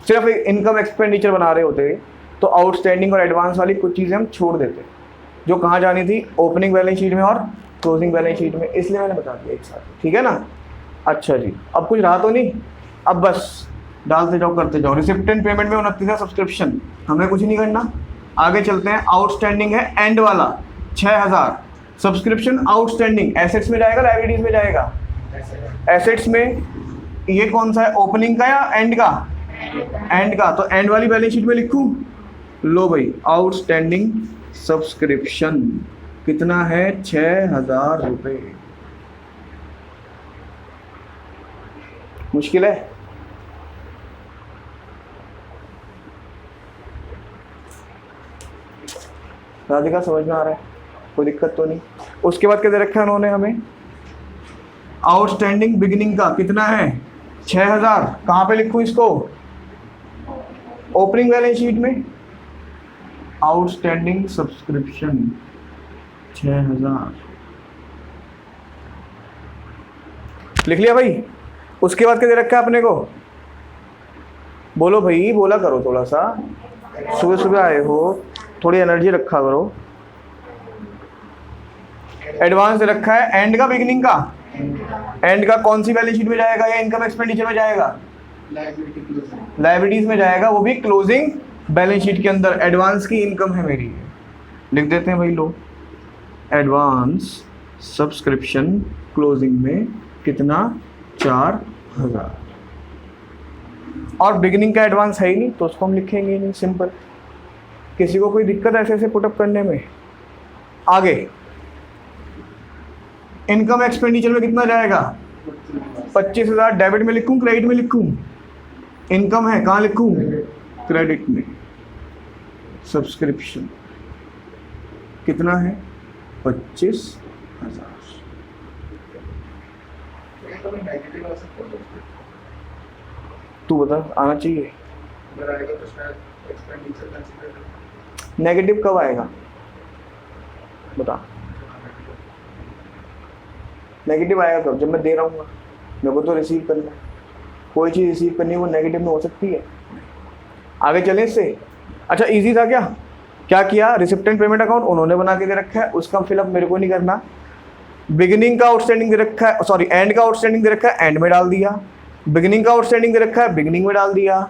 सिर्फ इनकम एक्सपेंडिचर बना रहे होते तो आउटस्टैंडिंग और एडवांस वाली कुछ चीज़ें हम छोड़ देते, जो कहाँ जानी थी? ओपनिंग बैलेंस शीट में और क्लोजिंग बैलेंस शीट में। इसलिए मैंने बता दिया एक साथ, ठीक है ना? अच्छा जी, अब कुछ रहा तो नहीं? अब बस डालते जाओ करते जाओ। रिसिप्टेंट पेमेंट में 29 सब्सक्रिप्शन, हमें कुछ नहीं करना। आगे चलते हैं। आउटस्टैंडिंग है एंड वाला 6,000 सब्सक्रिप्शन आउटस्टैंडिंग। एसेट्स में जाएगा लायबिलिटीज में जाएगा? एसेट्स में। ये कौन सा है, ओपनिंग का या एंड का? एंड का। तो एंड वाली बैलेंस शीट में लिखूं? लो भाई, आउटस्टैंडिंग सब्सक्रिप्शन कितना है? 6,000 रुपये। मुश्किल है? राधिका समझ में आ रहा है? कोई दिक्कत तो नहीं? उसके बाद क्या दे रखा है उन्होंने हमें? आउटस्टैंडिंग बिगिनिंग का कितना है? 6,000। कहाँ पे लिखूं इसको? ओपनिंग बैलेंस शीट में। आउटस्टैंडिंग सब्सक्रिप्शन 6,000 लिख लिया भाई। उसके बाद क्या दे रखा है अपने को? बोलो भाई, बोला करो थोड़ा सा, सुबह सुबह आए हो, थोड़ी एनर्जी रखा करो। एडवांस दे रखा है एंड का बिगिनिंग का? एंड का कौन सी बैलेंस शीट में जाएगा या इनकम एक्सपेंडिचर में जाएगा? लायबिलिटीज में जाएगा, वो भी क्लोजिंग बैलेंस शीट के अंदर। एडवांस की इनकम है मेरी, लिख देते हैं भाई। लो, एडवांस सब्सक्रिप्शन क्लोजिंग में कितना? 4,000। और बिगिनिंग का एडवांस है ही नहीं तो उसको हम लिखेंगे ही नहीं, सिंपल। किसी को कोई दिक्कत ऐसे ऐसे पुटअप करने में? आगे इनकम एक्सपेंडिचर में कितना जाएगा? 25,000। डेबिट में लिखूं क्रेडिट में लिखूं? इनकम है, कहाँ लिखूं? क्रेडिट में। सब्सक्रिप्शन कितना है? 25,000। तू बता, आना चाहिए? नेगेटिव कब आएगा बता? नेगेटिव आएगा कब? जब मैं दे रहा हूँ, मेरे को तो रिसीव करना है। कोई चीज़ रिसीव करनी है वो नेगेटिव में हो सकती है? आगे चलें इससे। अच्छा, इजी था क्या? क्या किया? रिसिप्टेंट पेमेंट अकाउंट उन्होंने बना के दे रखा है, उसका फिलअप मेरे को नहीं करना। बिगिनिंग का आउटस्टैंडिंग दे रखा है, सॉरी एंड का आउटस्टैंडिंग दे रखा है, एंड में डाल दिया। बिगिनिंग का आउटस्टैंडिंग दे रखा है, बिगिनिंग में डाल दिया।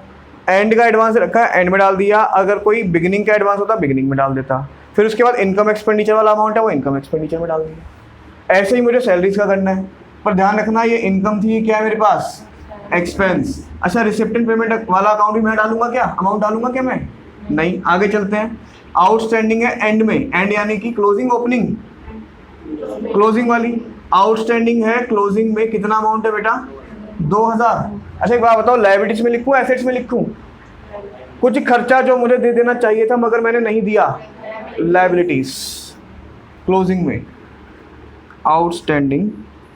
एंड का एडवांस रखा है, एंड में डाल दिया। अगर कोई बिगिनिंग का एडवांस होता बिगिनिंग में डाल देता। फिर उसके बाद इनकम एक्सपेंडिचर वाला अमाउंट है वो इनकम एक्सपेंडिचर में डाल दिया। ऐसे ही मुझे सैलरीज का करना है, पर ध्यान रखना ये इनकम थी, ये क्या है मेरे पास? एक्सपेंस। अच्छा, रिसिप्टेंट पेमेंट वाला अकाउंट भी मैं डालूंगा क्या? अमाउंट डालूंगा क्या मैं? नहीं। आगे चलते हैं। आउटस्टैंडिंग है एंड में, एंड यानी कि क्लोजिंग ओपनिंग? क्लोजिंग वाली। आउटस्टैंडिंग है क्लोजिंग में, कितना अमाउंट है बेटा? 2,000। अच्छा एक बात बताओ, लायबिलिटीज में लिखूं एसेट्स में लिखूं? कुछ खर्चा जो मुझे दे देना चाहिए था मगर मैंने नहीं दिया, लायबिलिटीज क्लोजिंग में। आउटस्टैंडिंग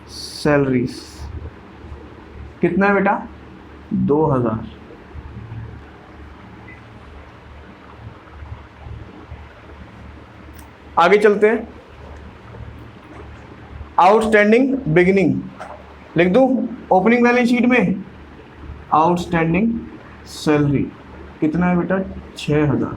सैलरीज कितना है बेटा? 2,000। आगे चलते हैं। आउटस्टैंडिंग बिगिनिंग लिख दूं ओपनिंग बैलेंस शीट में? आउटस्टैंडिंग सैलरी कितना है बेटा? 6,000।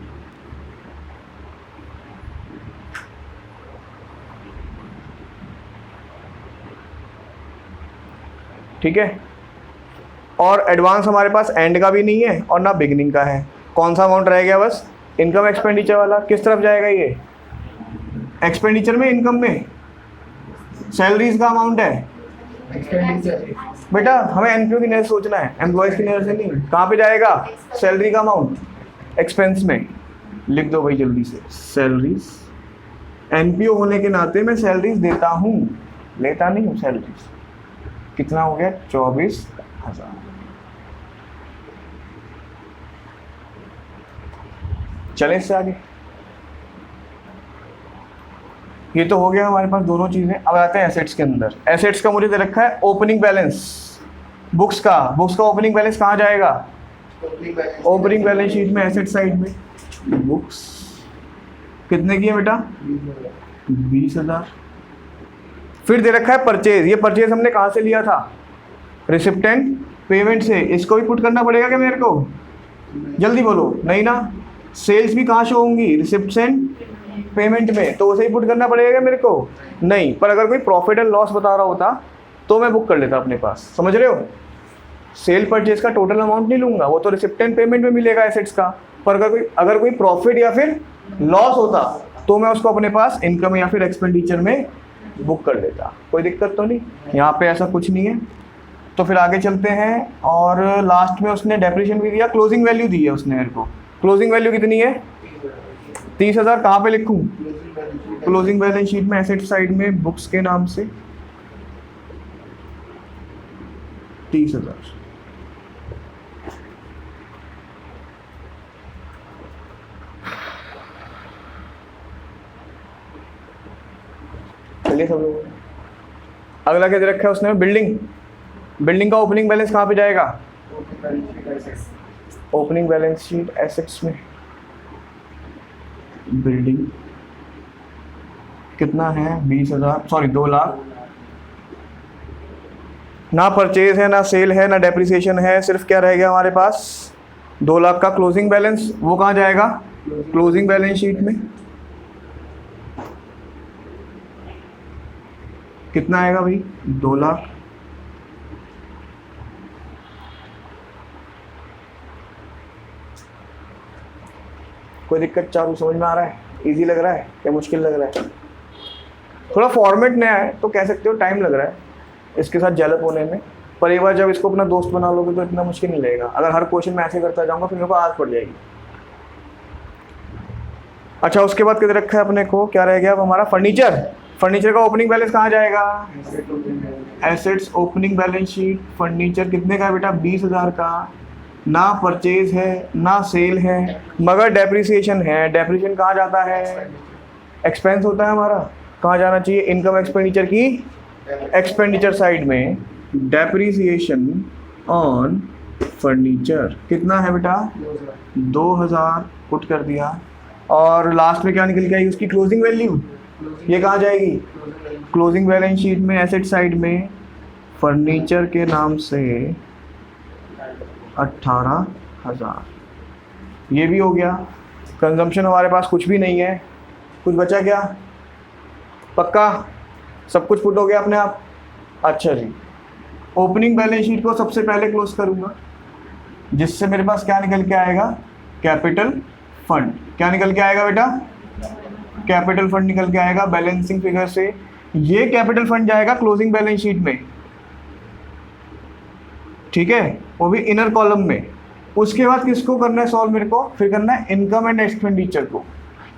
ठीक है। और एडवांस हमारे पास एंड का भी नहीं है और ना बिगिनिंग का है। कौन सा अमाउंट रह गया? बस इनकम एक्सपेंडिचर वाला। किस तरफ जाएगा ये? एक्सपेंडिचर में, इनकम में। सैलरीज का अमाउंट है एक्सपेंडिचर बेटा हमें एनपीओ की नजर सोचना है, एम्प्लॉयज की नजर से नहीं। कहाँ पे जाएगा? सैलरी का अमाउंट एक्सपेंस में लिख दो भाई जल्दी से, सैलरीज। एनपीओ होने के नाते मैं सैलरीज देता हूँ, लेता नहीं हूँ सैलरीज। कितना हो गया? 24,000। चले इससे आगे। ये तो हो गया हमारे पास दोनों चीजें। अब आते हैं एसेट्स के अंदर। एसेट्स का मुझे दे रखा है ओपनिंग बैलेंस बुक्स का ओपनिंग बैलेंस कहाँ जाएगा? ओपनिंग बैलेंस शीट में, एसेट साइड में। बुक्स कितने की है बेटा? 20,000। फिर दे रखा है परचेज। ये परचेज हमने कहाँ से लिया था? रिसिप्टेंट पेमेंट से। इसको भी पुट करना पड़ेगा क्या मेरे को? जल्दी बोलो। नहीं ना। सेल्स भी कहाँ शो होंगी? रिसिप्टेंट पेमेंट में, तो उसे ही पुट करना पड़ेगा मेरे को? नहीं। पर अगर कोई प्रॉफिट एंड लॉस बता रहा होता तो मैं बुक कर लेता अपने पास। समझ रहे हो? सेल परचेज का टोटल अमाउंट नहीं लूंगा, वो तो रिसिप्टेंट पेमेंट में मिलेगा एसेट्स का। पर अगर कोई प्रॉफिट या फिर लॉस होता तो मैं उसको अपने पास इनकम या फिर एक्सपेंडिचर में बुक कर लेता। कोई दिक्कत तो नहीं। यहाँ पे ऐसा कुछ नहीं है। तो फिर आगे चलते हैं। और लास्ट में उसने डेप्रिसिएशन भी दिया, क्लोजिंग वैल्यू दी है उसने मेरे को। क्लोजिंग वैल्यू कितनी है? 30,000। कहाँ पे लिखूँ? क्लोजिंग बैलेंस शीट में, एसेट साइड में, बुक्स के नाम से 30,000। चलिए सब लोग। अगला क्या दे रखा है उसने? बिल्डिंग का ओपनिंग बैलेंस कहाँ पे जाएगा? ओपनिंग बैलेंस शीट एसेट्स में। बिल्डिंग कितना है? 20,000, सॉरी 2 लाख। ना परचेज है, ना सेल है, ना डेप्रिसिएशन है, सिर्फ क्या रह गया हमारे पास? 2 लाख का क्लोजिंग बैलेंस। वो कहाँ जाएगा? क्लोजिंग बैलेंस शीट में। कितना आएगा भाई? 2 लाख। कोई दिक्कत चालू? समझ में आ रहा है? इजी लग रहा है या मुश्किल लग रहा है? थोड़ा फॉर्मेट नया है तो कह सकते हो टाइम लग रहा है इसके साथ डेवलप होने में। पर एक बार जब इसको अपना दोस्त बना लोगे तो इतना मुश्किल नहीं लगेगा। अगर हर क्वेश्चन मैं ऐसे करता जाऊंगा फिर मेरे को आदत पड़ जाएगी। अच्छा, उसके बाद किधर रखा है अपने को? क्या रह गया अब हमारा? फर्नीचर का ओपनिंग बैलेंस कहाँ जाएगा? Assets opening balance sheet. Furniture कितने का है बेटा? 20,000 का। ना परचेज है, ना सेल है, मगर डेप्रिसिएशन है। डेप्रिसिएशन कहाँ जाता है? एक्सपेंस होता है हमारा। कहाँ जाना चाहिए? इनकम एक्सपेंडिचर की एक्सपेंडिचर साइड में। डेप्रिसिएशन ऑन फर्नीचर कितना है बेटा? 2,000 पुट कर दिया। और लास्ट में क्या निकल के आई? उसकी क्लोजिंग वैल्यू। ये कहाँ जाएगी? क्लोजिंग बैलेंस शीट में, एसेट साइड में, फर्नीचर के नाम से 18,000। ये भी हो गया। कंजम्पशन हमारे पास कुछ भी नहीं है। कुछ बचा क्या? पक्का सब कुछ पुट हो गया अपने आप? अच्छा जी। ओपनिंग बैलेंस शीट को सबसे पहले क्लोज करूंगा, जिससे मेरे पास क्या निकल के आएगा? Capital fund. क्या निकल के आएगा बेटा? कैपिटल फंड निकल के आएगा बैलेंसिंग फिगर से। ये कैपिटल फंड जाएगा क्लोजिंग बैलेंस शीट में, ठीक है, वो भी इनर कॉलम में। उसके बाद किसको करना है सॉल्व? मेरे को फिर करना है इनकम एंड एक्सपेंडिचर को।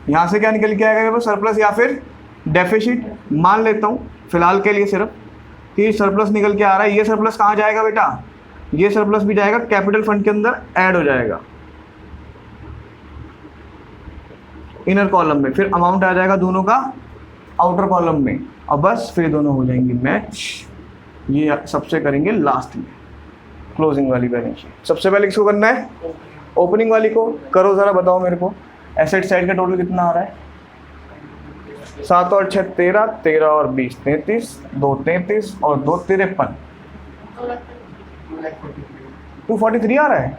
यहाँ से क्या निकल के आएगा मेरे को? सरप्लस या फिर डेफिसिट। मान लेता हूँ फिलहाल के लिए सिर्फ कि सरप्लस निकल के आ रहा है। ये सरप्लस कहाँ जाएगा बेटा? ये सरप्लस भी जाएगा कैपिटल फंड के अंदर, ऐड हो जाएगा इनर कॉलम में। फिर अमाउंट आ जाएगा दोनों का आउटर कॉलम में, और बस फिर दोनों हो जाएंगे मैच। ये सबसे करेंगे लास्ट में क्लोजिंग वाली बैलेंस शीट। सबसे पहले किसको करना है? ओपनिंग वाली को करो जरा, बताओ मेरे को। एसेट साइड का टोटल कितना आ रहा है? 7 और 6 13, 13 और 20 33, 2 33 और 2 53। 243 आ रहा है।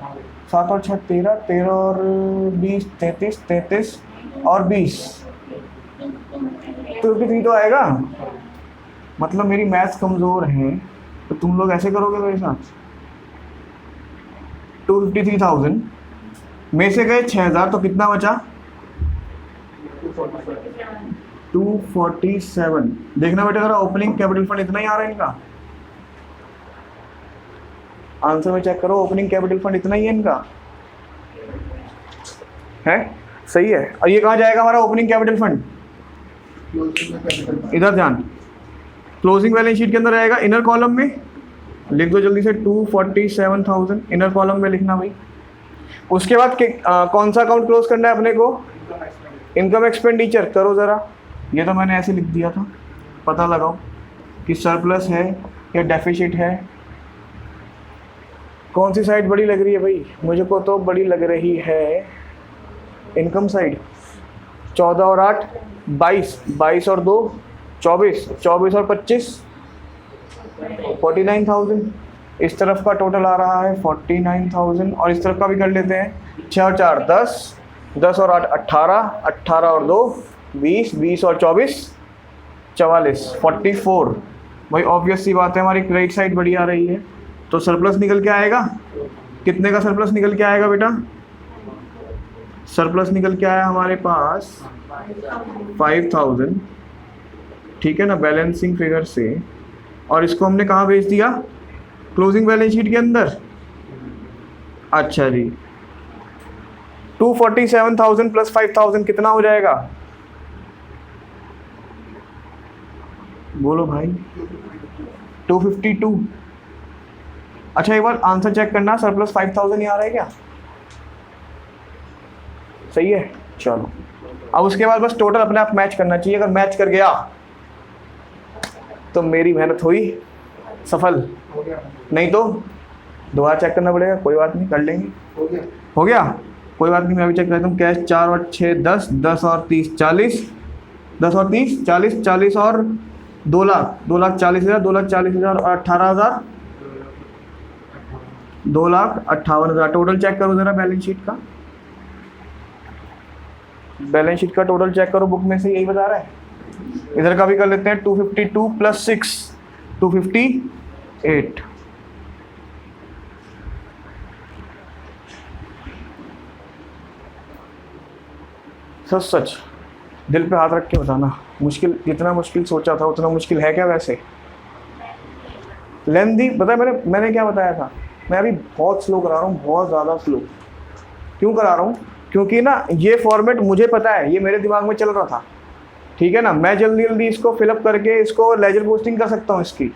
7 और 6 13, 13 और 20 33, 33 और 20, 253 तो आएगा। मतलब मेरी मैथ्स कमज़ोर है तो तुम लोग ऐसे करोगे मेरे साथ। 253,000 में से गए 6,000 तो कितना बचा? 247। देखना बेटा जरा, ओपनिंग कैपिटल फंड इतना ही आ रहा है इनका। आंसर में चेक करो, ओपनिंग कैपिटल फंड इतना ही है इनका, है सही है। और ये कहाँ जाएगा हमारा ओपनिंग कैपिटल फंड? क्लोजिंग में कैपिटल फंड। इधर ध्यान, क्लोजिंग बैलेंस शीट के अंदर आएगा, इनर कॉलम में लिख दो जल्दी से 247,000 इनर कॉलम में लिखना भाई। उसके बाद कौन सा अकाउंट क्लोज करना है अपने को? Income expenditure. करो ज़रा, ये तो मैंने ऐसे लिख दिया था, पता लगाओ कि सरप्लस है या डेफिसिट है। कौन सी साइड बड़ी लग रही है भाई? मुझे को तो बड़ी लग रही है इनकम साइड। 14 और 8 22, 22 और 2 24, 24 और 25 49,000। इस तरफ का टोटल आ रहा है 49,000 और इस तरफ का भी कर लेते हैं। 6 और 4 10, 10 और 8 18, 18 और 2 20, 20 और 24 44 44। भाई ऑब्वियस सी बात है, हमारी क्रेडिट साइड बड़ी आ रही है, तो सरप्लस निकल के आएगा। कितने का सरप्लस निकल के आएगा बेटा? सरप्लस निकल के आया हमारे पास 5,000, ठीक है ना, बैलेंसिंग फिगर से। और इसको हमने कहाँ भेज दिया? क्लोजिंग बैलेंस शीट के अंदर। अच्छा जी, 247,000 प्लस 5,000 कितना हो जाएगा? बोलो भाई। 252। अच्छा एक बार आंसर चेक करना, सरप्लस 5,000 ही आ रहा है क्या? सही है, चलो। अब उसके बाद बस टोटल अपने आप मैच करना चाहिए। अगर मैच कर गया तो मेरी मेहनत हुई सफल, हो गया। नहीं तो दोबारा चेक करना पड़ेगा। कोई बात नहीं, कर लेंगे। हो गया। हो गया, कोई बात नहीं, मैं अभी चेक करता हूँ। कैश 4 और 6 10, 10 और 30 40, 10 और 30 40, 40 और 2 लाख, 2,40,000, 2,40,000 और 18,000, 2,58,000। टोटल चेक करो ज़रा बैलेंस शीट का, बैलेंस शीट का टोटल चेक करो, बुक में से यही बता रहा है। इधर का भी कर लेते हैं। 252 प्लस 6 258। सच दिल पे हाथ रख के बताना, मुश्किल, जितना मुश्किल सोचा था उतना मुश्किल है क्या वैसे? लेंदी पता है मैंने क्या बताया था? मैं अभी बहुत स्लो करा रहा हूँ, बहुत ज़्यादा स्लो। क्यों करा रहा हूँ? क्योंकि ना ये फॉर्मेट मुझे पता है, ये मेरे दिमाग में चल रहा था, ठीक है ना। मैं जल्दी जल्दी इसको फिलअप करके इसको लेजर पोस्टिंग कर सकता हूँ इसकी,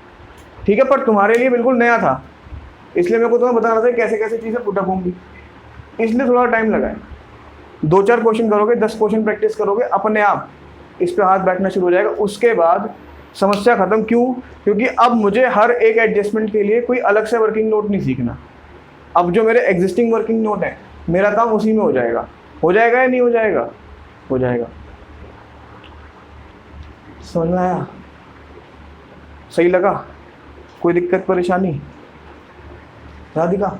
ठीक है। पर तुम्हारे लिए बिल्कुल नया था, इसलिए मेरे को तुम्हें बता रहा था कैसे कैसे चीज़ें पुटअप होंगी, इसलिए थोड़ा टाइम लगा है। 2-4 क्वेश्चन करोगे, 10 क्वेश्चन प्रैक्टिस करोगे, अपने आप इस पर हाथ बैठना शुरू हो जाएगा। उसके बाद समस्या ख़त्म। क्यों? क्योंकि अब मुझे हर एक एडजस्टमेंट के लिए कोई अलग से वर्किंग नोट नहीं सीखना। अब जो मेरे एग्जिस्टिंग वर्किंग नोट है, मेरा काम उसी में हो जाएगा। हो जाएगा या नहीं हो जाएगा? हो जाएगा। समझ में आया? सही लगा? कोई दिक्कत परेशानी? राधिका?